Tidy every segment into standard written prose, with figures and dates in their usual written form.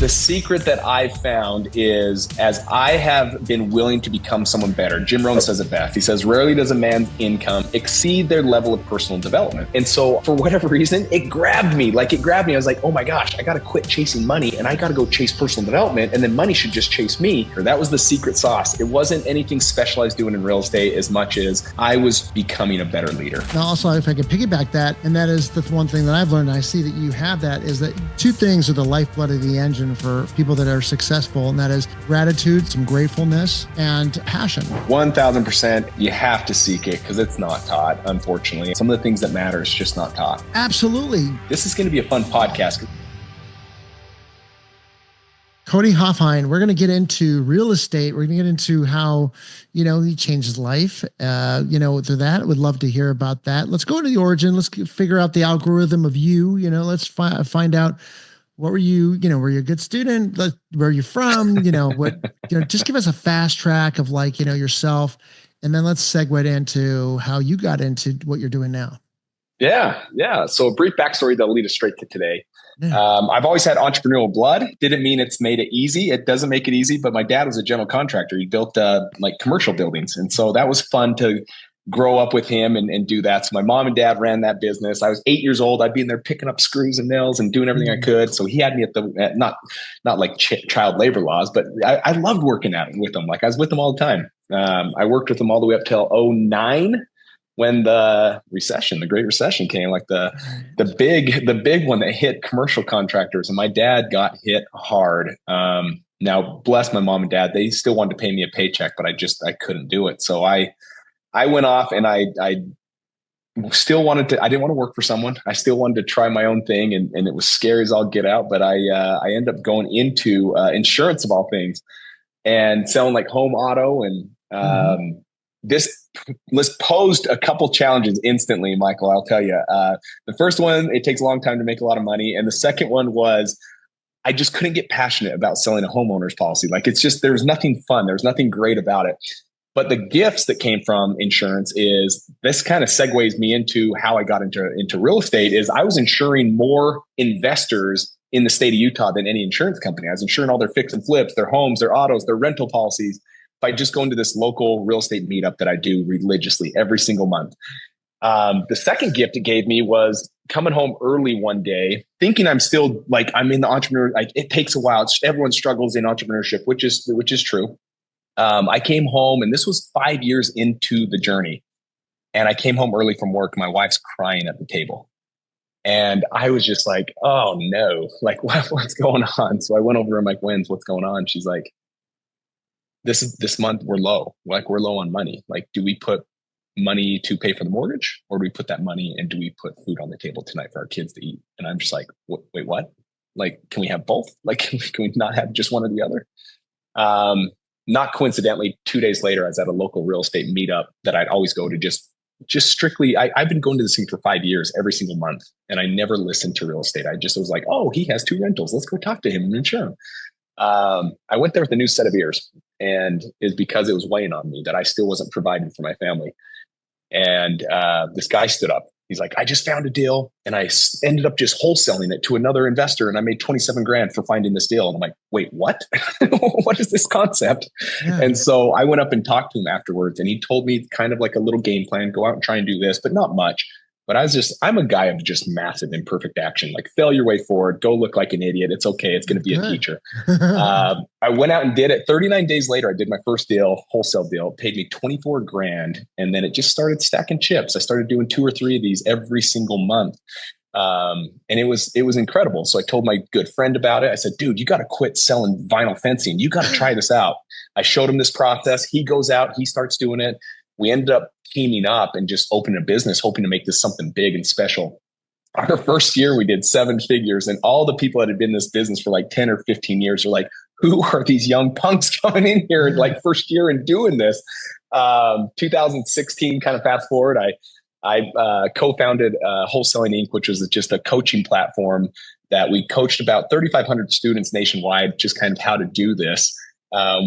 The secret that I've found is, as I have been willing to become someone better, Jim Rohn says it best. He says, rarely does a man's income exceed their level of personal development. And so for whatever reason, it grabbed me. I was like, oh my gosh, I got to quit chasing money and I got to go chase personal development, and then money should just chase me. That was the secret sauce. It wasn't anything special I was doing in real estate as much as I was becoming a better leader. Now, also, if I could piggyback that, and that is the one thing that I've learned, and I see that you have that, is that two things are the lifeblood of the engine for people that are successful, and that is gratitude, some gratefulness, and passion. 1000%. You have to seek it because it's not taught, unfortunately. Some of the things that matter is just not taught. Absolutely. This is going to be a fun podcast. Cody Hofhine, we're going to get into real estate. We're going to get into how, he changed his life, through that. I would love to hear about that. Let's go to the origin. Let's figure out the algorithm of you. Let's find out, what were you, were you a good student? Where are you from? Just give us a fast track of yourself. And then let's segue into how you got into what you're doing now. Yeah. So a brief backstory that'll lead us straight to today. I've always had entrepreneurial blood. Didn't mean it's made it easy. It doesn't make it easy, but my dad was a general contractor. He built commercial buildings. And so that was fun to grow up with him and do that. So my mom and dad ran that business. I was 8 years old. I'd be in there picking up screws and nails and doing everything I could. So he had me at not like child labor laws, but I loved working with him. I was with him all the time. I worked with him all the way up till 2009. When the Great Recession came, the big one that hit commercial contractors, and my dad got hit hard. Now, bless my mom and dad, they still wanted to pay me a paycheck, but I couldn't do it. So I went off, and I still wanted to. I didn't want to work for someone. I still wanted to try my own thing, and it was scary as all get out. But I ended up going into insurance of all things, and selling home auto and This posed a couple challenges instantly, Michael, I'll tell you. The first one, it takes a long time to make a lot of money. And the second one was, I just couldn't get passionate about selling a homeowner's policy. There was nothing fun. There was nothing great about it. But the gifts that came from insurance is, this kind of segues me into how I got into real estate, is I was insuring more investors in the state of Utah than any insurance company. I was insuring all their fix and flips, their homes, their autos, their rental policies, by just going to this local real estate meetup that I do religiously every single month. The second gift it gave me was coming home early one day, thinking I'm still I'm in the entrepreneur. It takes a while. Everyone struggles in entrepreneurship, which is true. I came home, and this was 5 years into the journey. And I came home early from work. My wife's crying at the table. And I was just like, oh no, what's going on? So I went over and Wins, what's going on? She's like, this month we're low. We're low on money. Do we put money to pay for the mortgage, or do we put that money and do we put food on the table tonight for our kids to eat? And I'm just like, wait, what? Can we have both? Can we not have just one or the other? Not coincidentally, 2 days later, I was at a local real estate meetup that I'd always go to just strictly. I've been going to this thing for 5 years, every single month, and I never listened to real estate. I just was like, oh, he has 2 rentals. Let's go talk to him and insure him. I went there with a new set of ears, and it's because it was weighing on me that I still wasn't providing for my family. And this guy stood up. He's like, I just found a deal, and I ended up just wholesaling it to another investor, and I made $27,000 for finding this deal. And I'm like, wait, what? What is this concept? Yeah. And so I went up and talked to him afterwards, and he told me kind of a little game plan, go out and try and do this, but not much. But I'm a guy of just massive imperfect action, fail your way forward, go look like an idiot. It's okay. It's going to be a feature. I went out and did it. 39 days later, I did my first deal, wholesale deal, paid me $24,000. And then it just started stacking chips. I started doing 2 or 3 of these every single month. And it was incredible. So I told my good friend about it. I said, dude, you got to quit selling vinyl fencing. You got to try this out. I showed him this process. He goes out, he starts doing it. We ended up teaming up and just opening a business, hoping to make this something big and special. Our first year, we did 7 figures, and all the people that had been in this business for 10 or 15 years are like, who are these young punks coming in here first year and doing this? 2016, kind of fast forward, I co-founded Wholesaling Inc., which was just a coaching platform that we coached about 3,500 students nationwide, just kind of how to do this.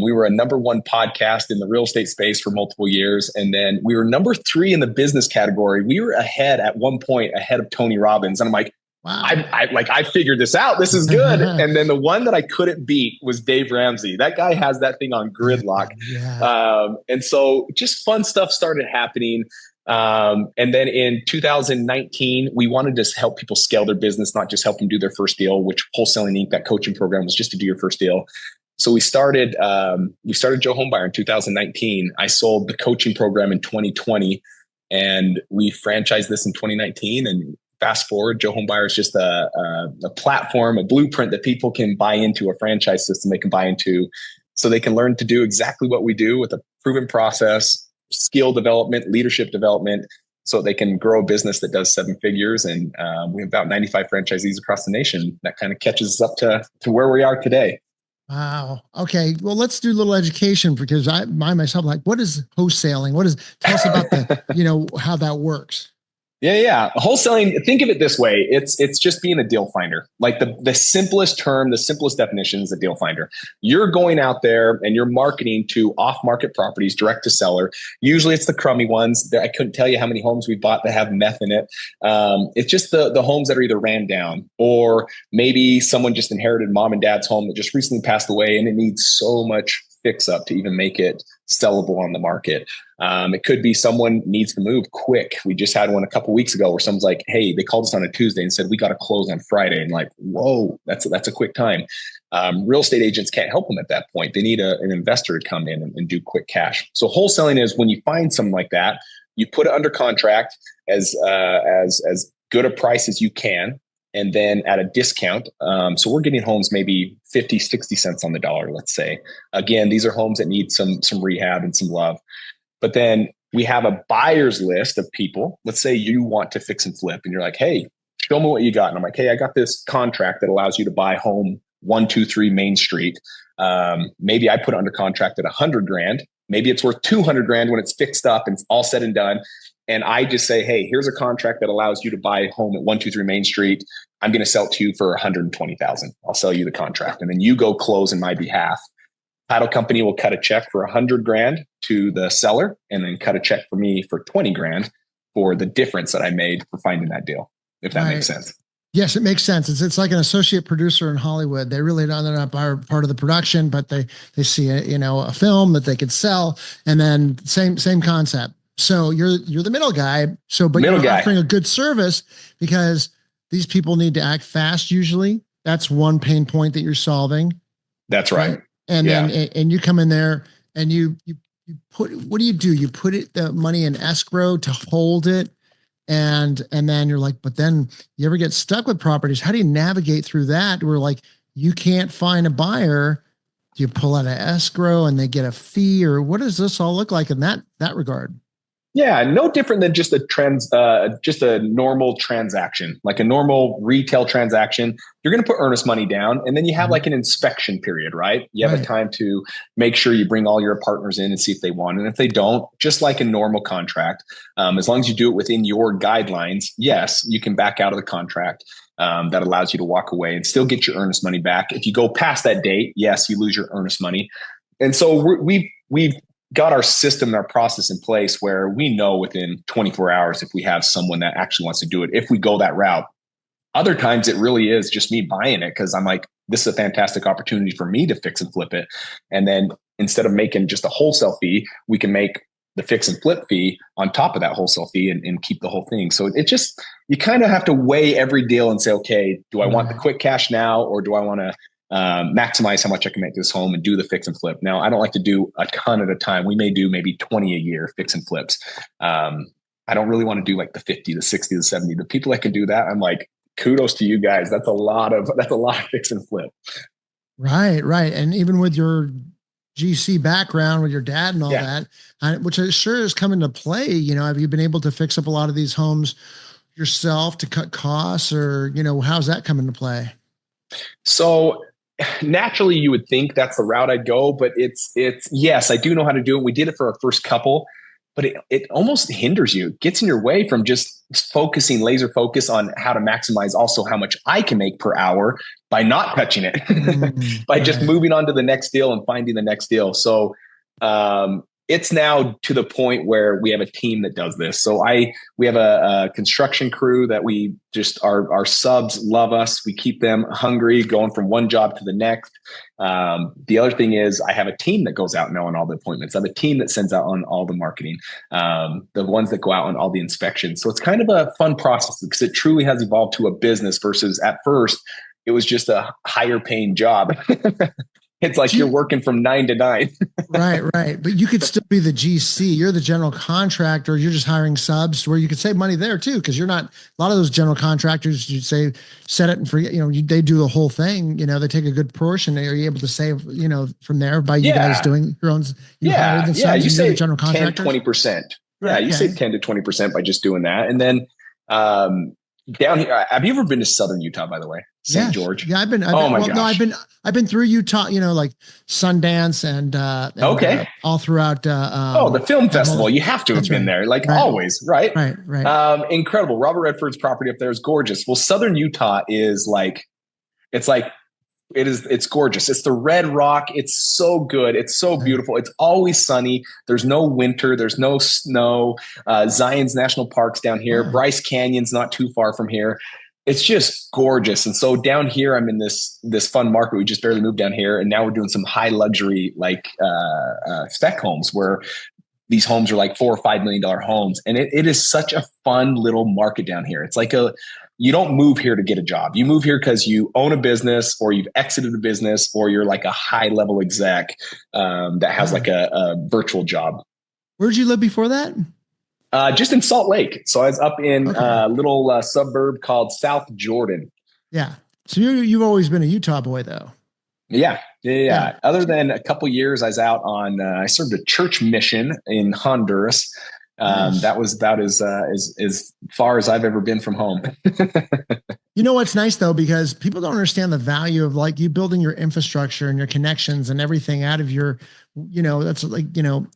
We were a #1 podcast in the real estate space for multiple years. And then we were #3 in the business category. We were at one point ahead of Tony Robbins. And I'm like, Wow. I figured this out. This is good. And then the one that I couldn't beat was Dave Ramsey. That guy has that thing on gridlock. Yeah. And so just fun stuff started happening. And then in 2019, we wanted to help people scale their business, not just help them do their first deal, which Wholesaling Inc., that coaching program was just to do your first deal. So we started Joe Homebuyer in 2019. I sold the coaching program in 2020 and we franchised this in 2019. And fast forward, Joe Homebuyer is just a platform, a blueprint that people can buy into, a franchise system they can buy into so they can learn to do exactly what we do with a proven process, skill development, leadership development, so they can grow a business that does 7 figures. And we have about 95 franchisees across the nation. That kind of catches us up to where we are today. Wow. Okay. Well, let's do a little education because I myself, like, what is wholesaling? Tell us about how that works. Yeah. Wholesaling, think of it this way. It's just being a deal finder. Like the simplest term, the simplest definition is a deal finder. You're going out there and you're marketing to off-market properties, direct to seller. Usually it's the crummy ones. I couldn't tell you how many homes we bought that have meth in it. It's just the homes that are either ran down or maybe someone just inherited mom and dad's home that just recently passed away and it needs so much fix up to even make it sellable on the market. It could be someone needs to move quick. We just had one a couple weeks ago where someone's like, hey, they called us on a Tuesday and said, we got to close on Friday. And like, whoa, that's a quick time. Real estate agents can't help them at that point. They need an investor to come in and do quick cash. So wholesaling is when you find something like that, you put it under contract as good a price as you can. And then at a discount. So we're getting homes maybe 50, 60 cents on the dollar, let's say. Again, these are homes that need some rehab and some love. But then we have a buyer's list of people. Let's say you want to fix and flip and you're like, hey, show me what you got. And I'm like, hey, I got this contract that allows you to buy home 123 Main Street. Maybe I put it under contract at $100,000. Maybe it's worth $200,000 when it's fixed up and it's all said and done. And I just say, hey, here's a contract that allows you to buy a home at 123 Main Street. I'm going to sell it to you for $120,000. I'll sell you the contract. And then you go close in my behalf. Title company will cut a check for $100,000 to the seller and then cut a check for me for $20,000 for the difference that I made for finding that deal, if that makes sense. Yes, it makes sense. It's like an associate producer in Hollywood. They really don't, they're not part of the production, but they see a film that they could sell, and then same concept. So you're the middle guy. But you're offering a good service because these people need to act fast. Usually, that's one pain point that you're solving. That's right. And then you come in there and you put, what do? You put the money in escrow to hold it. And then you're like, but then you ever get stuck with properties? How do you navigate through that? Where like, you can't find a buyer. Do you pull out an escrow and they get a fee, or what does this all look like in that regard? Yeah, no different than just a normal transaction, like a normal retail transaction. You're going to put earnest money down, and then you have like an inspection period, right? You have a time to make sure you bring all your partners in and see if they want. And if they don't, just like a normal contract, as long as you do it within your guidelines, yes, you can back out of the contract. That allows you to walk away and still get your earnest money back. If you go past that date, yes, you lose your earnest money. And so we've got our system and our process in place where we know within 24 hours if we have someone that actually wants to do it, if we go that route. Other times it really is just me buying it because I'm like, this is a fantastic opportunity for me to fix and flip it. And then instead of making just a wholesale fee, we can make the fix and flip fee on top of that wholesale fee and keep the whole thing. So it just, you kind of have to weigh every deal and say, okay, do I want the quick cash now, or do I want to maximize how much I can make this home and do the fix and flip? Now, I don't like to do a ton at a time. We may do maybe 20 a year fix and flips. I don't really want to do like the 50, the 60, the 70. The people that can do that, I'm like, kudos to you guys. That's a lot of fix and flip. Right. And even with your GC background with your dad and all that, which I'm sure has come into play, have you been able to fix up a lot of these homes yourself to cut costs, or, how's that come into play? So naturally you would think that's the route I'd go, but it's yes, I do know how to do it. We did it for our first couple, but it almost hinders you. It gets in your way from just focusing, laser focus on how to maximize also how much I can make per hour by not touching it, by just moving on to the next deal and finding the next deal. So it's now to the point where we have a team that does this. So we have a construction crew that we just, our subs love us. We keep them hungry, going from one job to the next. The other thing is I have a team that goes out now on all the appointments. I have a team that sends out on all the marketing, the ones that go out on all the inspections. So it's kind of a fun process because it truly has evolved to a business versus at first it was just a higher paying job. It's like you're working from 9 to 9. Right. But you could still be the GC. You're the general contractor. You're just hiring subs where you could save money there too. Cause you're not, a lot of those general contractors, you say, set it and forget, they do the whole thing, they take a good portion. Are you able to save, from there by you guys doing your own, hire the subs, you save the general contractors? 10-20%. Yeah. You save 10 to 20% by just doing that. And then, down here, have you ever been to Southern Utah, by the way? St. George. Yeah, I've been. Oh my gosh. No, I've been through Utah. Like Sundance and all throughout. The film festival. You have to have been there, always, right? Right. Incredible. Robert Redford's property up there is gorgeous. Well, Southern Utah is it's gorgeous. It's the red rock. It's so good. It's so beautiful. It's always sunny. There's no winter. There's no snow. Zion's National Park's down here. Bryce Canyon's not too far from here. It's just gorgeous. And so down here, I'm in this fun market. We just barely moved down here. And now we're doing some high luxury, spec homes where these homes are like $4 or $5 million homes. And it is such a fun little market down here. It's like you don't move here to get a job. You move here because you own a business or you've exited a business or you're like a high level exec that has like a virtual job. Where'd you live before that? Just in Salt Lake. So I was up in a little suburb called South Jordan. Yeah. So you've always been a Utah boy though. Yeah. Other than a couple years, I was out on, I served a church mission in Honduras. Nice. That was about as far as I've ever been from home. What's nice though, because people don't understand the value of you building your infrastructure and your connections and everything out of your, that's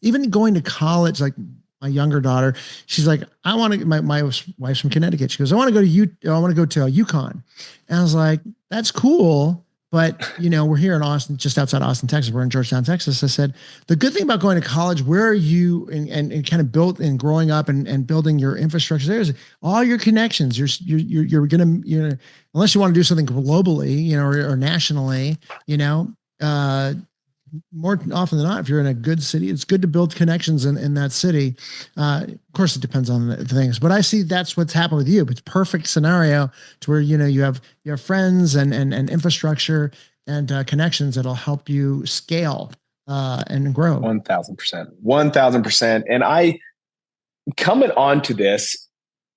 even going to college, like my younger daughter, she's like, I want to, my wife's from Connecticut. She goes, I want to go to UConn. And I was like, that's cool. But, we're here in Austin, just outside Austin, Texas. We're in Georgetown, Texas. I said, the good thing about going to college, where are you and kind of built and growing up and building your infrastructure there is all your connections. You're going to, unless you want to do something globally, or nationally, more often than not, if you're in a good city, it's good to build connections in that city. Of course, it depends on the things, but I see that's what's happened with you. It's a perfect scenario to where, you have friends and infrastructure and connections that'll help you scale and grow. 1000%. And coming on to this,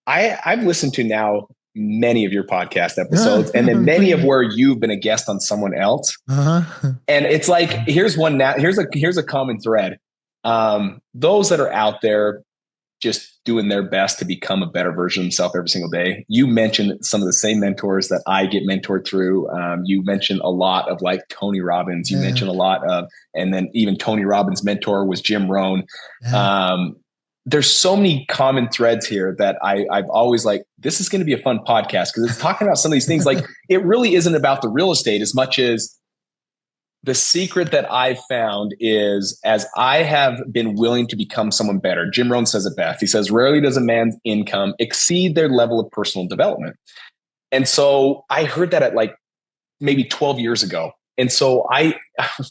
I've listened to now many of your podcast episodes and then many of where you've been a guest on someone else. And it's like, here's a common thread. Those that are out there just doing their best to become a better version of themselves every single day. You mentioned some of the same mentors that I get mentored through. You mentioned a lot of like Tony Robbins. You mentioned a lot of, and then even Tony Robbins' mentor was Jim Rohn. There's so many common threads here that I've always this is going to be a fun podcast because it's talking about some of these things. Like it really isn't about the real estate as much as the secret that I've found is as I have been willing to become someone better. Jim Rohn says it best. He says, rarely does a man's income exceed their level of personal development. And so I heard that at maybe 12 years ago. And so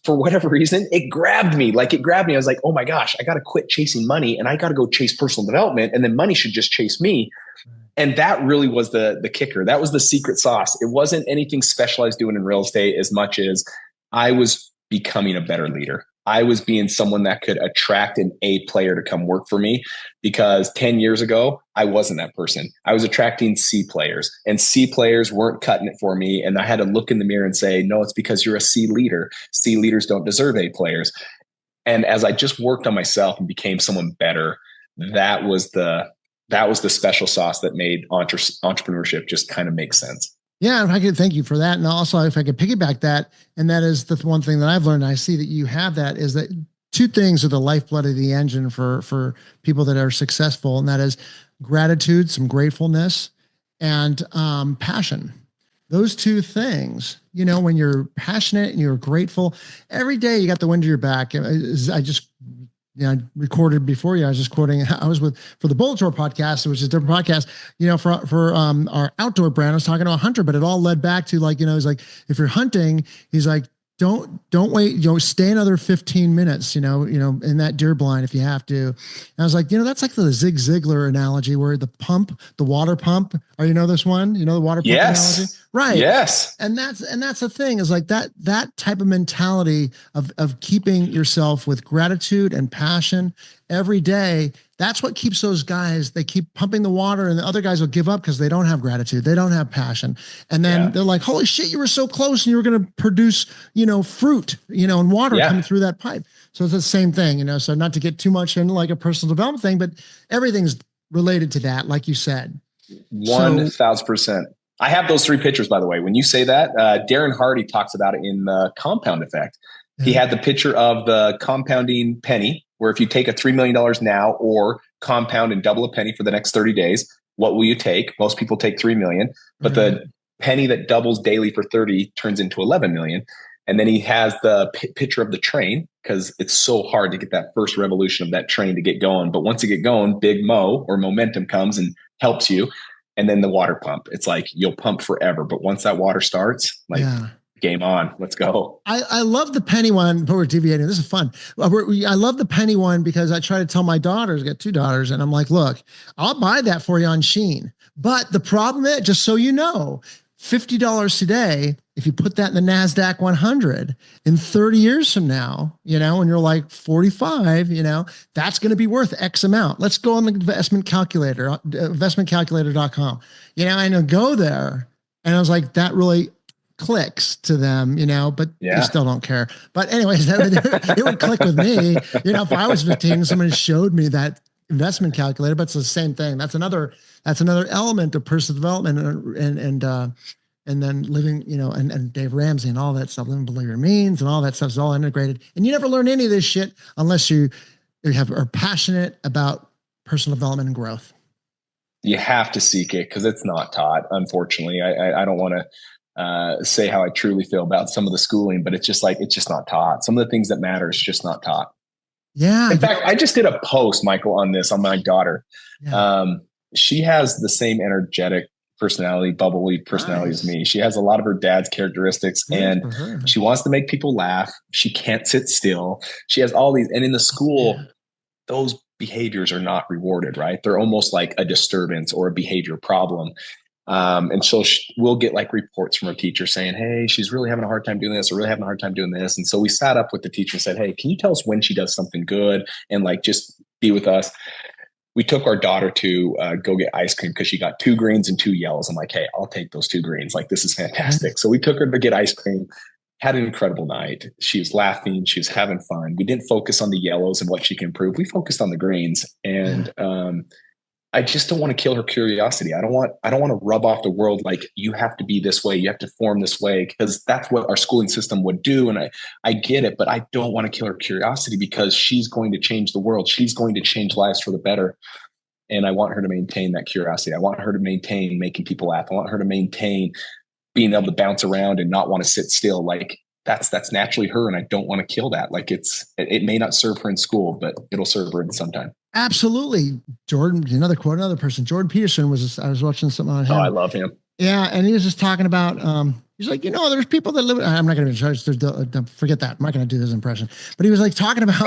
for whatever reason, it grabbed me. I was like, oh my gosh, I got to quit chasing money and I got to go chase personal development. And then money should just chase me. And that really was the kicker. That was the secret sauce. It wasn't anything special I was doing in real estate as much as I was becoming a better leader. I was being someone that could attract an A player to come work for me because 10 years ago, I wasn't that person. I was attracting C players and C players weren't cutting it for me. And I had to look in the mirror and say, no, it's because you're a C leader. C leaders don't deserve A players. And as I just worked on myself and became someone better, that was the special sauce that made entrepreneurship just kind of make sense. Yeah, if I could thank you for that. And also if I could piggyback that, and that is the one thing that I've learned, and I see that you have that, is that two things are the lifeblood of the engine for people that are successful. And that is gratitude, some gratefulness, and passion. Those two things, when you're passionate and you're grateful, every day you got the wind at your back. I just I recorded before you. I was just quoting. I was for the Bullet Tour podcast, which is a different podcast. For our outdoor brand, I was talking to a hunter, but it all led back to like, he's like, if you're hunting, he's like, don't wait, stay another 15 minutes, in that deer blind if you have to. And I was like, that's like the Zig Ziglar analogy where the water pump, or this one, the water pump analogy. Right. Yes. And that's the thing is like that type of mentality of keeping yourself with gratitude and passion every day. That's what keeps those guys, they keep pumping the water, and the other guys will give up because they don't have gratitude. They don't have passion. And then they're like, holy shit, you were so close and you were going to produce, fruit, and water coming through that pipe. So it's the same thing, so not to get too much into like a personal development thing, but everything's related to that, like you said. 1,000%. I have those 3 pictures, by the way. When you say that, Darren Hardy talks about it in the Compound Effect. Yeah. He had the picture of the compounding penny, where if you take a $3 million now or compound and double a penny for the next 30 days, what will you take? Most people take 3 million, but the penny that doubles daily for 30 turns into 11 million. And then he has the picture of the train, because it's so hard to get that first revolution of that train to get going. But once you get going, big mo or momentum comes and helps you. And then the water pump. It's like you'll pump forever, but once that water starts, game on, let's go. I love the penny one, but we're deviating. This is fun. I love the penny one because I try to tell my daughters, I got 2 daughters, and I'm like, look, I'll buy that for you on Shein. But the problem is, just so you know, $50 today, if you put that in the NASDAQ 100 in 30 years from now, when you're like 45, that's going to be worth X amount. Let's go on the investment calculator, investmentcalculator.com, and I'll go there. And I was like, that really clicks to them, but they still don't care. But anyways, it would click with me, if I was 15, somebody showed me that investment calculator, but it's the same thing. That's another element of personal development and then living, and Dave Ramsey and all that stuff, living below your means and all that stuff is all integrated. And you never learn any of this shit unless you are passionate about personal development and growth. You have to seek it because it's not taught. Unfortunately, I don't want to say how I truly feel about some of the schooling, but it's just not taught. Some of the things that matter is just not taught. Yeah. In fact, I just did a post, Michael, on this on my daughter. Yeah. She has the same energetic personality, bubbly personality as me. She has a lot of her dad's characteristics, and she wants to make people laugh. She can't sit still. She has all these, and in the school, those behaviors are not rewarded, right? They're almost like a disturbance or a behavior problem. And so we'll get like reports from her teacher saying, hey, she's really having a hard time doing this or really having a hard time doing this. And so we sat up with the teacher and said, hey, can you tell us when she does something good and like just be with us? We took our daughter to go get ice cream because she got 2 greens and 2 yellows. I'm like, hey, I'll take those 2 greens. Like, this is fantastic. So we took her to get ice cream, had an incredible night. She was laughing. She was having fun. We didn't focus on the yellows and what she can improve. We focused on the greens. And I just don't want to kill her curiosity. I don't want to rub off the world like you have to be this way, you have to form this way, because that's what our schooling system would do. And I get it, but I don't want to kill her curiosity because she's going to change the world. She's going to change lives for the better. And I want her to maintain that curiosity. I want her to maintain making people laugh. I want her to maintain being able to bounce around and not want to sit still. Like that's naturally her. And I don't want to kill that. Like it may not serve her in school, but it'll serve her in some time. Absolutely. Jordan, another person, Jordan Peterson I was watching something on him. Oh, I love him. Yeah. And he was just talking about, he's like, there's people that live, I'm not going to be charged. Forget that. I'm not going to do this impression, but he was like talking about,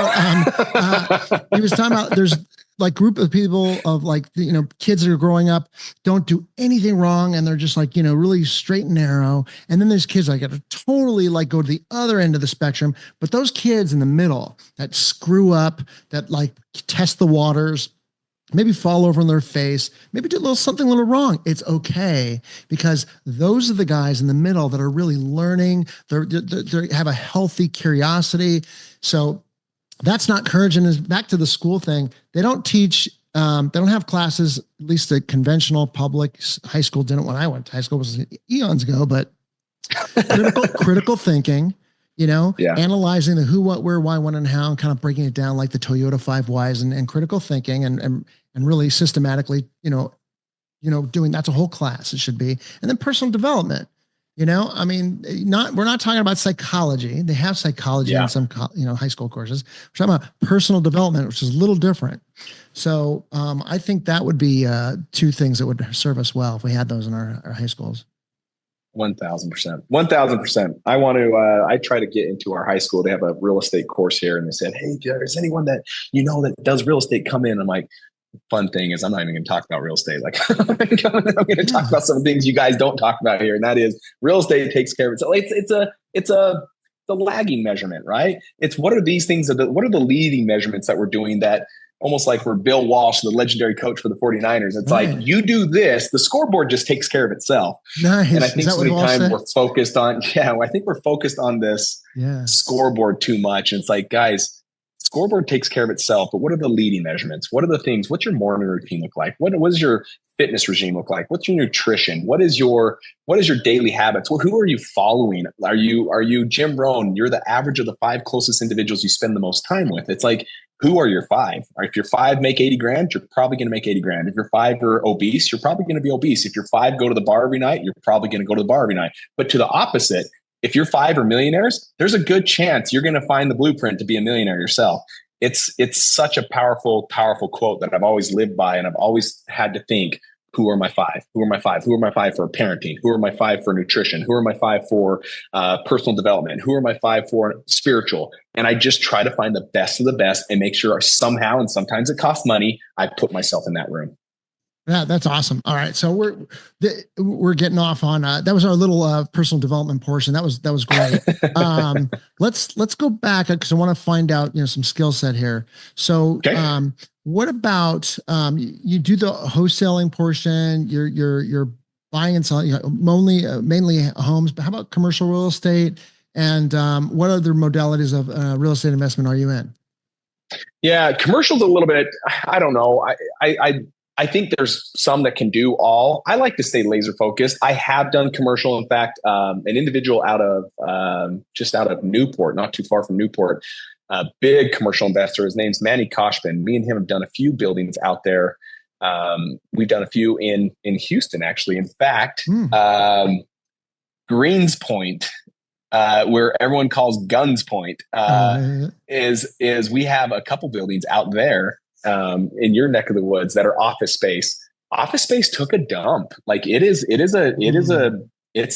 he was talking about there's like group of people of like, kids that are growing up, don't do anything wrong. And they're just like, really straight and narrow. And then there's kids like that totally like go to the other end of the spectrum. But those kids in the middle that screw up, that like test the waters, maybe fall over on their face, maybe do something a little wrong. It's okay, because those are the guys in the middle that are really learning. They have a healthy curiosity. So that's not courage. And back to the school thing. They don't teach, they don't have classes, at least the conventional public high school didn't when I went to high school, was eons ago, but critical thinking, analyzing the who, what, where, why, when, and how, and kind of breaking it down like the Toyota 5 whys and critical thinking and really systematically, doing, that's a whole class it should be. And then personal development. I mean, we're not talking about psychology. They have psychology in Yeah. some, high school courses. We're talking about personal development, which is a little different. So I think that would be two things that would serve us well if we had those in our high schools. 1,000%. 1,000%. I want to, I try to get into our high school. They have a real estate course here and they said, hey, if there's anyone that that does real estate, come in. I'm like, fun thing is I'm not even going to talk about real estate. Like I'm going to talk about some things you guys don't talk about here. And that is real estate takes care of itself. It's the lagging measurement, right? It's what are these things, what are the leading measurements that we're doing that almost like we're Bill Walsh, the legendary coach for the 49ers. It's like, you do this, the scoreboard just takes care of itself. Nice. And I think so many times we're focused on, I think we're focused on this scoreboard too much. And it's like, guys, scoreboard takes care of itself, but what are the leading measurements? What are the things? What's your morning routine look like? What does your fitness regime look like? What's your nutrition? What is your daily habits? Well, who are you following? Are you Jim Rohn? You're the average of the 5 closest individuals you spend the most time with. It's like, who are your 5? Or if your 5 make 80 grand, you're probably going to make 80 grand. If your 5 are obese, you're probably going to be obese. If your 5 go to the bar every night, you're probably going to go to the bar every night. But to the opposite, if your 5 are millionaires, there's a good chance you're going to find the blueprint to be a millionaire yourself. It's such a powerful, powerful quote that I've always lived by. And I've always had to think, who are my 5? Who are my 5? Who are my 5 for parenting? Who are my 5 for nutrition? Who are my 5 for personal development? Who are my 5 for spiritual? And I just try to find the best of the best and make sure somehow, and sometimes it costs money, I put myself in that room. Yeah, that's awesome. All right, so we're getting off on that was our little personal development portion. That was great. Let's go back because I want to find out some skill set here. So, what about you do the wholesaling portion? You're buying and selling mainly homes, but how about commercial real estate? And what other modalities of real estate investment are you in? Yeah, commercial's a little bit. I don't know. I think there's some that can do all. I like to stay laser focused. I have done commercial. In fact, an individual just out of Newport, not too far from Newport, a big commercial investor. His name's Manny Koshman. Me and him have done a few buildings out there. We've done a few in Houston, actually. In fact, Greens Point, where everyone calls Guns Point, is we have a couple buildings out there. In your neck of the woods that are office space. Office space took a dump. Like it's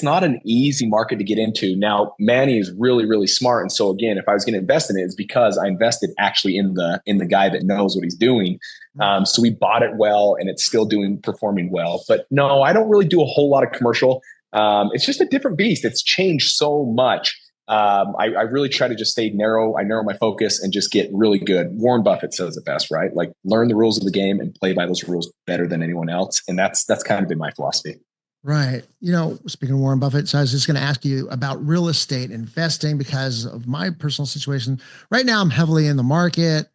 not an easy market to get into. Now, Manny is really, really smart. And so again, if I was going to invest in it, it's because I invested actually in the guy that knows what he's doing. So we bought it well and it's still performing well. But no, I don't really do a whole lot of commercial. It's just a different beast. It's changed so much. I really try to just stay narrow. I narrow my focus and just get really good. Warren Buffett says it best, right? Like learn the rules of the game and play by those rules better than anyone else. And that's kind of been my philosophy. Right. Speaking of Warren Buffett, so I was just going to ask you about real estate investing because of my personal situation. Right now, I'm heavily in the market.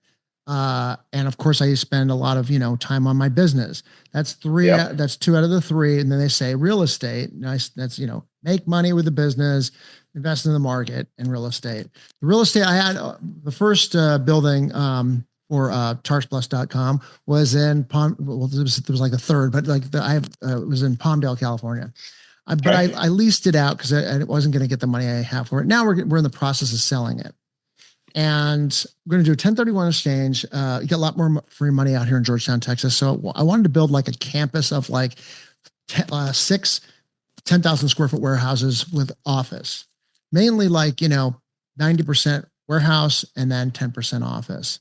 And of course I spend a lot of, time on my business. That's 3, that's 2 out of the 3. And then they say real estate. Nice. That's, make money with the business, invest in the market and real estate. The real estate I had the first building for chartsplus.com was in Palm. Well, there was like the third, but like it was in Palmdale, California. But I leased it out because I wasn't going to get the money I have for it. Now we're in the process of selling it. And we're going to do a 1031 exchange. You get a lot more free money out here in Georgetown, Texas. So I wanted to build like a campus of like 6 10,000 square foot warehouses with office, mainly like, 90% warehouse and then 10% office.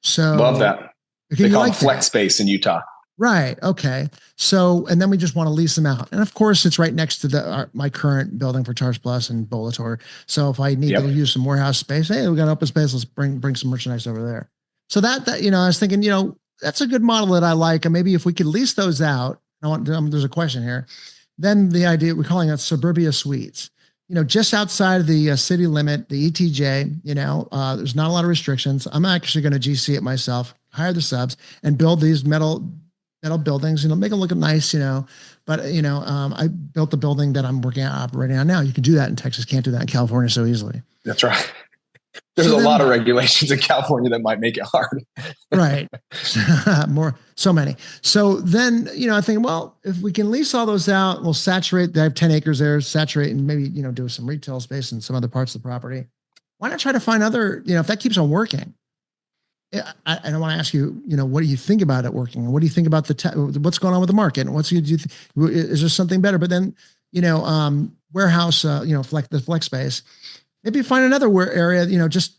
So love that. They call it flex space in Utah. Right. Okay. So, and then we just want to lease them out. And of course it's right next to my current building for Charge Plus and Bollator. So if I need to use some warehouse space, hey, we got open space. Let's bring some merchandise over there. So that, I was thinking, that's a good model that I like. And maybe if we could lease those out, there's a question here. Then the idea, we're calling it suburbia suites, just outside of the city limit, the ETJ, there's not a lot of restrictions. I'm actually going to GC it myself, hire the subs and build these metal buildings, make them look nice, but, I built the building that I'm operating on now. You can do that in Texas. Can't do that in California so easily. That's right. There's a lot of regulations in California that might make it hard. Right. So many. So then, I think, well, if we can lease all those out, we'll saturate. They have 10 acres there, saturate and maybe, do some retail space in some other parts of the property. Why not try to find other, if that keeps on working? I don't want to ask you, what do you think about it working? What do you think about what's going on with the market? And is there something better? But then, warehouse, the flex space, maybe find another area, just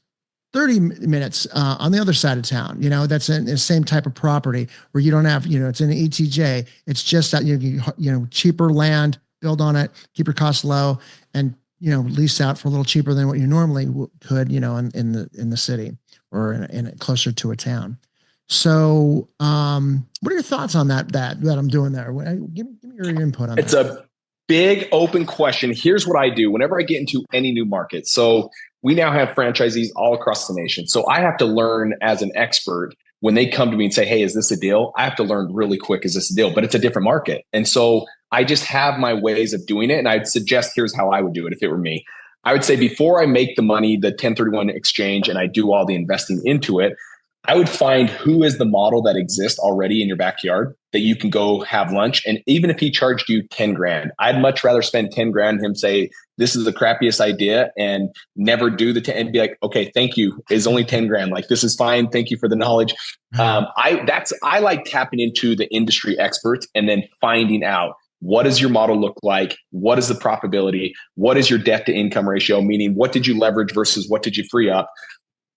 30 minutes on the other side of town, that's in the same type of property where you don't have, it's in an ETJ. It's just that, cheaper land, build on it, keep your costs low, and, lease out for a little cheaper than what you normally could, in the city or in closer to a town. So, what are your thoughts on that I'm doing there? Give me your input on that. It's a big open question. Here's what I do whenever I get into any new market. So we now have franchisees all across the nation. So I have to learn as an expert when they come to me and say, hey, is this a deal? I have to learn really quick, is this a deal? But it's a different market. And so I just have my ways of doing it. And I'd suggest here's how I would do it if it were me. I would say before I make the money, the 1031 exchange, and I do all the investing into it, I would find who is the model that exists already in your backyard that you can go have lunch. And even if he charged you 10 grand, I'd much rather spend 10 grand and him say, this is the crappiest idea and never do the 10 and be like, okay, thank you. It's only 10 grand. Like, this is fine. Thank you for the knowledge. I like tapping into the industry experts and then finding out, what does your model look like? What is the profitability? What is your debt to income ratio? Meaning, what did you leverage versus what did you free up?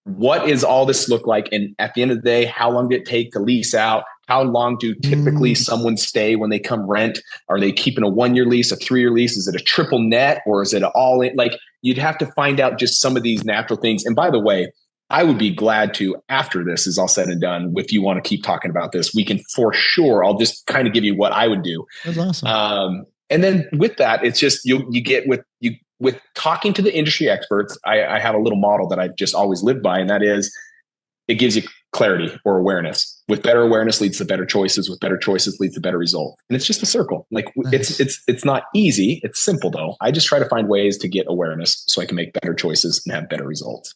What is all this look like? And at the end of the day, how long did it take to lease out? How long do typically someone stay when they come rent? Are they keeping a 1-year lease, a 3-year lease? Is it a triple net or is it all in? Like, you'd have to find out just some of these natural things. And by the way, I would be glad to, after this is all said and done, if you want to keep talking about this, we can for sure. I'll just kind of give you what I would do. That's awesome. And then with that, it's just, you get with talking to the industry experts. I have a little model that I've just always lived by, and that is, it gives you clarity or awareness. With better awareness leads to better choices. With better choices leads to better results. And it's just a circle. Like, nice. It's not easy. It's simple though. I just try to find ways to get awareness so I can make better choices and have better results.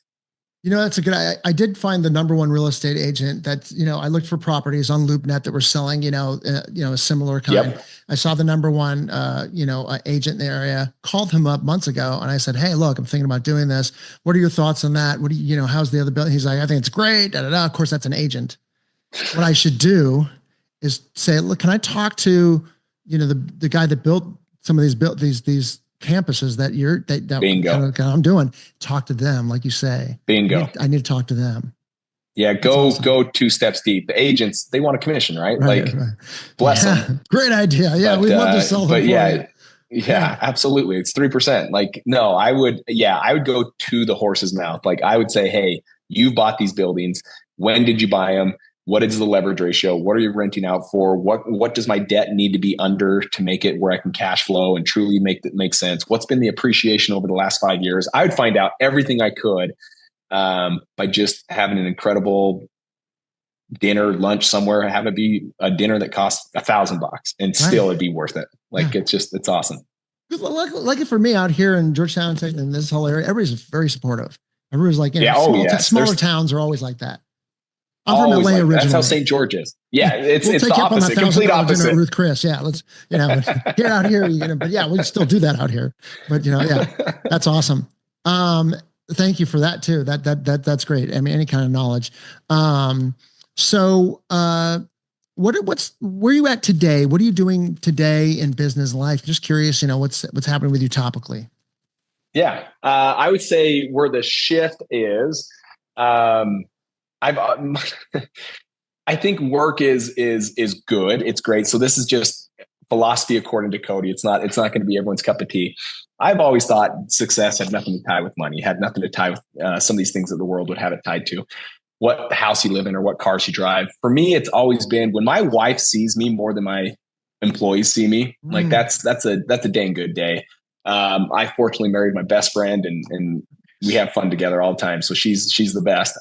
That's a good, I did find the number one real estate agent that, I looked for properties on LoopNet that were selling, a similar kind. Yep. I saw the number one, agent in the area, called him up months ago. And I said, hey, look, I'm thinking about doing this. What are your thoughts on that? What do you, how's the other building? He's like, I think it's great. Da, da, da. Of course, that's an agent. What I should do is say, look, can I talk to, the guy that built some of these campuses that Bingo. I'm doing, talk to them, like you say. Bingo. I need to talk to them. Yeah, go 2 steps deep. The agents, they want a commission, right? Right. Bless them. Great idea. Yeah, we'd love to sell them. But yeah, absolutely. It's 3%. Like, no, I would go to the horse's mouth. Like, I would say, hey, you bought these buildings. When did you buy them? What is the leverage ratio? What are you renting out for? What does my debt need to be under to make it where I can cash flow and truly make sense? What's been the appreciation over the last 5 years? I would find out everything I could by just having an incredible dinner, lunch somewhere. Have it be a dinner that costs $1,000 and still it'd be worth it. Like, it's awesome. Like it for me out here in Georgetown and this whole area, everybody's very supportive. Everybody's like, smaller towns are always like that. I'm from LA originally. That's how St. George is. Yeah, it's the opposite, complete opposite. With Chris, let's here out here, but we still do that out here. But that's awesome. Thank you for that too. That's great. I mean, any kind of knowledge. So where are you at today? What are you doing today in business life? Just curious, what's happening with you topically. Yeah, I would say where the shift is. I think work is good. It's great. So this is just philosophy according to Cody. It's not going to be everyone's cup of tea. I've always thought success had nothing to tie with money, had nothing to tie with some of these things that the world would have it tied to. What house you live in or what cars you drive. For me, it's always been when my wife sees me more than my employees see me. Like that's a dang good day. I fortunately married my best friend and we have fun together all the time. So she's the best.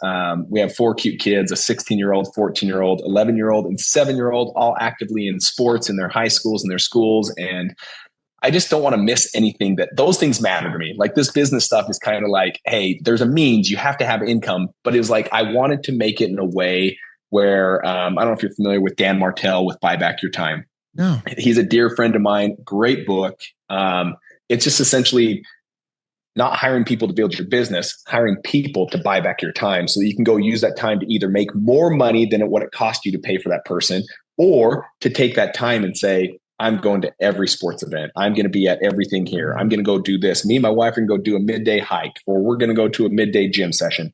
We have 4 cute kids, a 16-year-old, 14-year-old, 11-year-old, and 7-year-old, all actively in sports in their high schools and their schools. And I just don't want to miss anything that those things matter to me. Like this business stuff is kind of like, hey, there's a means, you have to have income, but it was like, I wanted to make it in a way where, I don't know if you're familiar with Dan Martell with Buy Back Your Time. No. He's a dear friend of mine, great book. It's just essentially not hiring people to build your business, hiring people to buy back your time so that you can go use that time to either make more money than what it cost you to pay for that person, or to take that time and say, I'm going to every sports event. I'm going to be at everything here. I'm going to go do this. Me and my wife are going to go do a midday hike, or we're going to go to a midday gym session.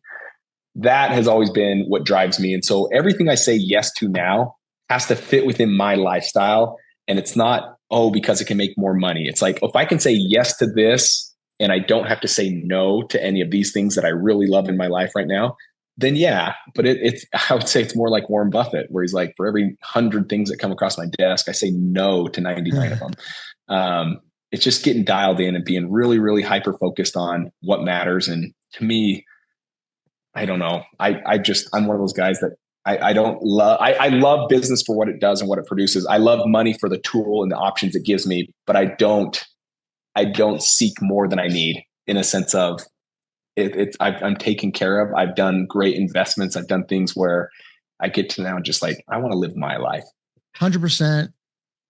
That has always been what drives me. And so everything I say yes to now has to fit within my lifestyle. And it's not, oh, because it can make more money. It's like, if I can say yes to this and I don't have to say no to any of these things that I really love in my life right now, then yeah. But it's I would say it's more like Warren Buffett, where he's like, for every 100 things that come across my desk, I say no to 99 of them. It's just getting dialed in and being really, really hyper focused on what matters. And to me, I don't know. I'm one of those guys that I don't love. I love business for what it does and what it produces. I love money for the tool and the options it gives me, but I don't seek more than I need, in a sense of I'm taken care of. I've done great investments. I've done things where I get to now just like, I want to live my life. 100%.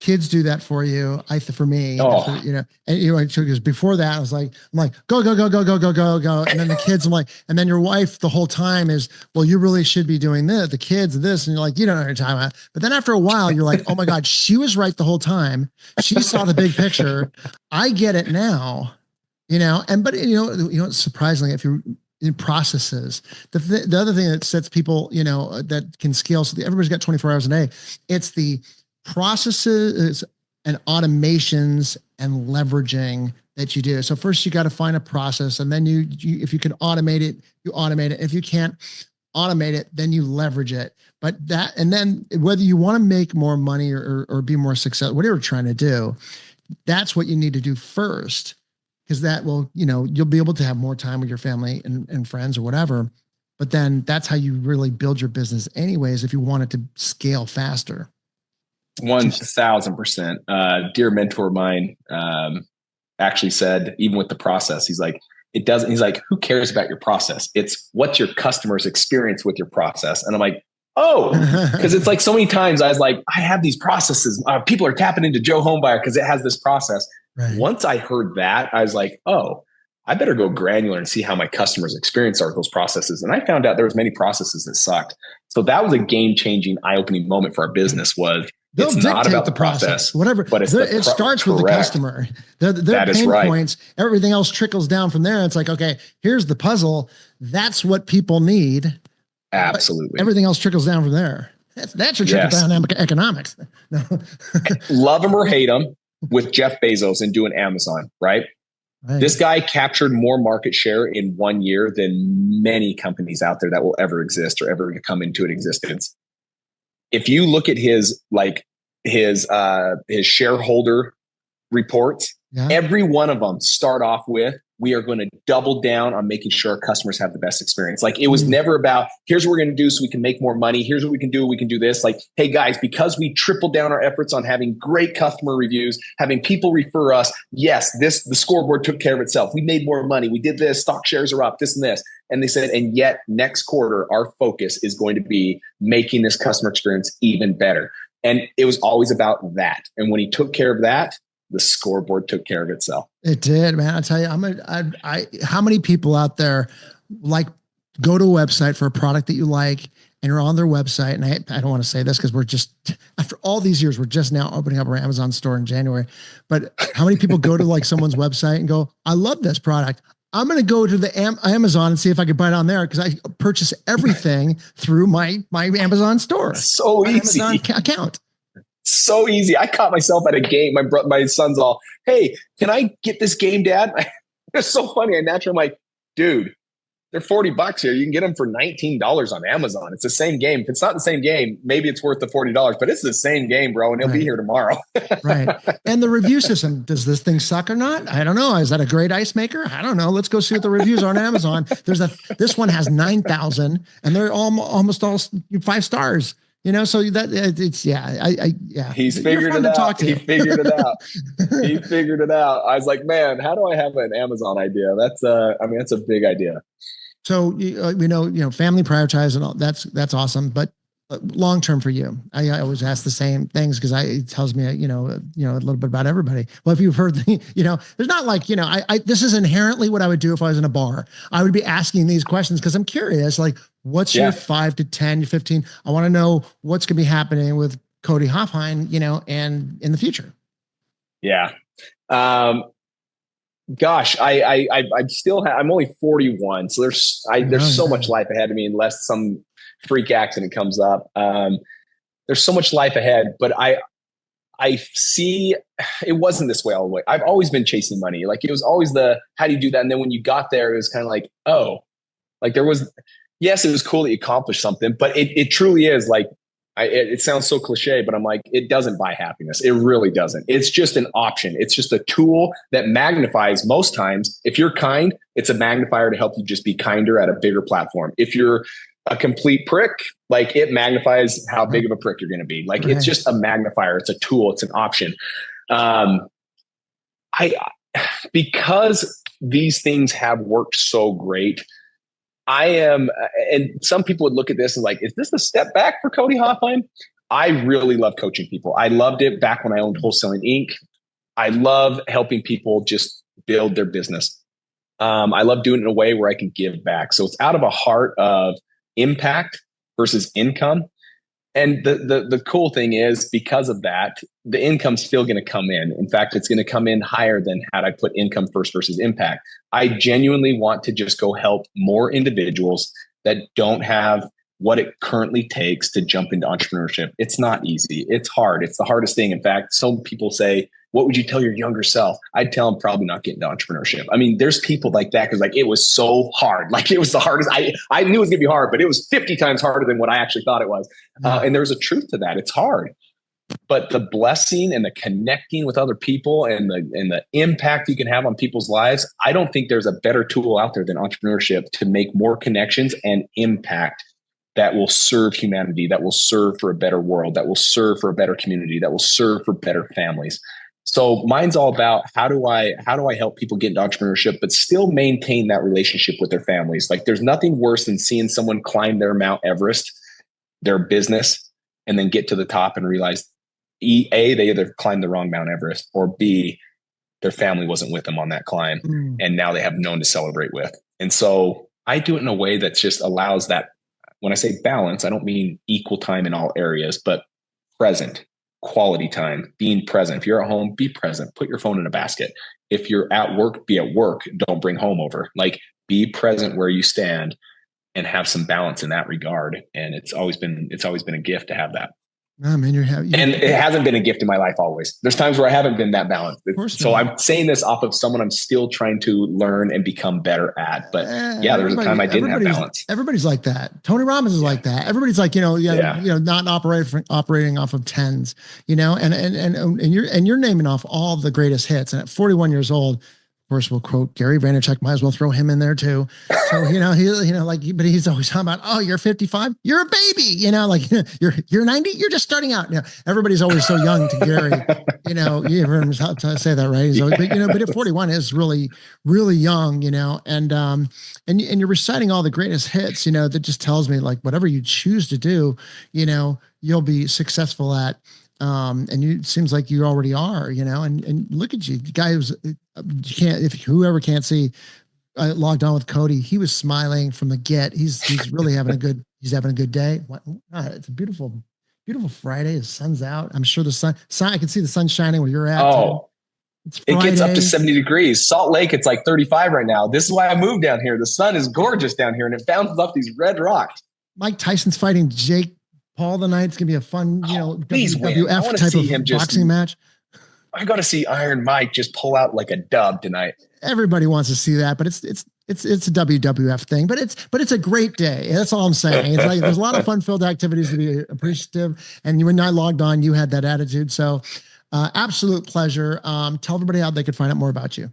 Kids do that for you. For me, and because before that, I'm like, go, go, go, go, go, go, go, go. And then the kids, I'm like, and then your wife the whole time is, well, you really should be doing this, the kids, this. And you're like, you don't know what you're talking about. But then after a while, you're like, oh my God, she was right the whole time. She saw the big picture. I get it now, but surprisingly, if you're in processes, the other thing that sets people, that can scale. So everybody's got 24 hours a day. It's the processes and automations and leveraging that you do. So first you got to find a process, and then you if you can automate it, you automate it. If you can't automate it, then you leverage it. But and then whether you want to make more money or be more successful, whatever you're trying to do, that's what you need to do first, because that will, you'll be able to have more time with your family and friends or whatever. But then that's how you really build your business anyways, if you want it to scale faster. 1,000%. Dear mentor of mine actually said, even with the process, he's like, who cares about your process? It's what's your customer's experience with your process. And I'm like, oh, because it's like so many times I was like, I have these processes. People are tapping into Joe Homebuyer because it has this process. Right. Once I heard that, I was like, oh, I better go granular and see how my customers experience those processes. And I found out there was many processes that sucked. So that was a game-changing, eye-opening moment for our business. It's not about the process, whatever, but it starts with the customer. Their pain points, everything else trickles down from there. It's like, okay, here's the puzzle. That's what people need. Absolutely. Everything else trickles down from there. That's your trickle down economics. No. Love them or hate them, with Jeff Bezos and doing Amazon, right? This guy captured more market share in 1 year than many companies out there that will ever exist or ever come into an existence. If you look at his shareholder reports, every one of them start off with, we are going to double down on making sure our customers have the best experience. Like, it was never about, here's what we're going to do so we can make more money. Here's what we can do. We can do this. Like, hey guys, because we tripled down our efforts on having great customer reviews, having people refer us. Yes, the scoreboard took care of itself. We made more money. We did this. Stock shares are up, this and this. And they said, and yet next quarter, our focus is going to be making this customer experience even better. And it was always about that. And when he took care of that, the scoreboard took care of itself. It did, man. I tell you, how many people out there go to a website for a product that you like, and you're on their website. And I don't want to say this because we're just, after all these years, we're just now opening up our Amazon store in January. But how many people go to someone's website and go, I love this product. I'm going to go to the Amazon and see if I can buy it on there, because I purchase everything through my Amazon store. So easy. Amazon account. So easy. I caught myself at a game. My son's all, hey, can I get this game, Dad? It's so funny. I naturally am like, dude, they're $40 here. You can get them for $19 on Amazon. It's the same game. If it's not the same game, maybe it's worth the $40, but it's the same game, bro. And it'll be here tomorrow. Right. And the review system, does this thing suck or not? I don't know. Is that a great ice maker? I don't know. Let's go see what the reviews are on Amazon. This one has 9,000 and they're almost all 5 stars. So that it's, yeah, yeah. He's You're figured fun it to talk out. He to. figured it out. He figured it out. I was like, man, how do I have an Amazon idea? That's I mean, that's a big idea. So family prioritize and all that's awesome. But long term for you, I always ask the same things because it tells me a little bit about everybody. Well, if you've heard there's not like I this is inherently what I would do if I was in a bar. I would be asking these questions because I'm curious. Like, what's your 5 to 10, 15? I want to know what's going to be happening with Cody Hofhine, and in the future. Yeah. Gosh, I'm still I'm only 41, so there's so much life ahead of me unless some freak accident comes up. There's so much life ahead, but I see it wasn't this way all the way. I've always been chasing money. Like it was always how do you do that? And then when you got there, it was kind of like, oh, like yes, it was cool that you accomplished something, but it truly is like, it sounds so cliche, but I'm like, it doesn't buy happiness. It really doesn't. It's just an option. It's just a tool that magnifies most times. If you're kind, it's a magnifier to help you just be kinder at a bigger platform. If you're a complete prick, like it magnifies how big of a prick you're going to be. Like It's just a magnifier. It's a tool. It's an option. Because these things have worked so great, and some people would look at this and like, is this a step back for Cody Hofhine? I really love coaching people. I loved it back when I owned Wholesaling Inc. I love helping people just build their business. I love doing it in a way where I can give back. So it's out of a heart of impact versus income. And the cool thing is, because of that, the income's still going to come in. In fact, it's going to come in higher than had I put income first versus impact. I genuinely want to just go help more individuals that don't have what it currently takes to jump into entrepreneurship. It's not easy. It's hard. It's the hardest thing. In fact, some people say, what would you tell your younger self? I'd tell them probably not get into entrepreneurship. I mean, there's people like that because like it was so hard. Like it was the hardest. I knew it was going to be hard, but it was 50 times harder than what I actually thought it was. And there's a truth to that. It's hard. But the blessing and the connecting with other people and the impact you can have on people's lives, I don't think there's a better tool out there than entrepreneurship to make more connections and impact that will serve humanity, that will serve for a better world, that will serve for a better community, that will serve for better families. So mine's all about how do I help people get into entrepreneurship, but still maintain that relationship with their families. Like there's nothing worse than seeing someone climb their Mount Everest, their business, and then get to the top and realize A, they either climbed the wrong Mount Everest, or B, their family wasn't with them on that climb. And now they have no one to celebrate with. And so I do it in a way that just allows that. When I say balance, I don't mean equal time in all areas, but present, quality time, being present. If you're at home, be present. Put your phone in a basket. If you're at work, be at work. Don't bring home over. Like be present where you stand and have some balance in that regard. And it's always been a gift to have that. Oh, man, and it hasn't been a gift in my life always. There's times where I haven't been that balanced. So I'm saying this off of someone I'm still trying to learn and become better at. But yeah, there was a time I didn't have balance. Everybody's like that. Tony Robbins is like that. Everybody's like, not operating off of tens, and you're naming off all the greatest hits. And at 41 years old, of course, we'll quote Gary Vaynerchuk. Might as well throw him in there too. So but he's always talking about, oh, you're 55, you're a baby. Like you're 90, you're just starting out. Everybody's always so young to Gary. You ever heard him say that, right? He's always, but at 41 is really, really young. And you're reciting all the greatest hits. That just tells me like whatever you choose to do, you'll be successful at. And it seems like you already are, and look at you, the guy who's, whoever can't see, I logged on with Cody. He was smiling from the get. He's really having a good day. It's a beautiful Friday. The sun's out. I'm sure the sun, I can see the sun shining where you're at. Oh, it gets up to 70 degrees. Salt Lake, it's like 35 right now. This is why I moved down here. The sun is gorgeous down here and it bounces off these red rocks. Mike Tyson's fighting Jake Paul tonight. It's gonna be a fun, WWF type of boxing match. I got to see Iron Mike just pull out like a dub tonight. Everybody wants to see that, but it's a WWF thing. But it's a great day. That's all I'm saying. It's like there's a lot of fun-filled activities to be appreciative. And when I logged on, you had that attitude. So, absolute pleasure. Tell everybody how they could find out more about you.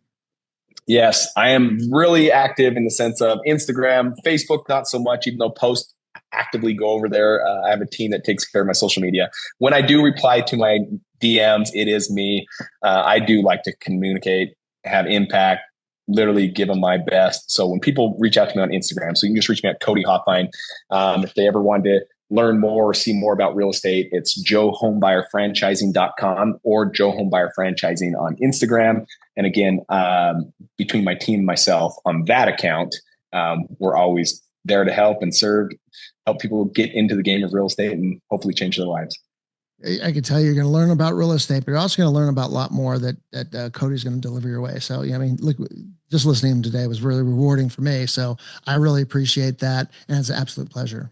Yes, I am really active in the sense of Instagram, Facebook, not so much, even though post actively go over there. I have a team that takes care of my social media. When I do reply to my DMs, it is me. I do like to communicate, have impact, literally give them my best. So when people reach out to me on Instagram, so you can just reach me at Cody Hofhine. If they ever want to learn more or see more about real estate, it's joehomebuyerfranchising.com or Joe Homebuyer Franchising on Instagram. And again, between my team and myself on that account, we're always there to help and serve, help people get into the game of real estate and hopefully change their lives. I can tell you're going to learn about real estate, but you're also going to learn about a lot more that Cody's going to deliver your way. So, yeah, I mean, look, just listening to him today was really rewarding for me. So I really appreciate that. And it's an absolute pleasure.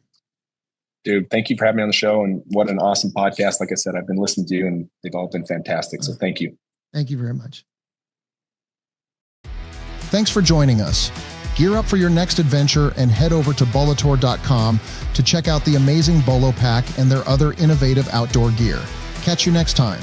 Dude, thank you for having me on the show. And what an awesome podcast. Like I said, I've been listening to you and they've all been fantastic. So thank you. Thank you very much. Thanks for joining us. Gear up for your next adventure and head over to bolotour.com to check out the amazing Bolo Pack and their other innovative outdoor gear. Catch you next time.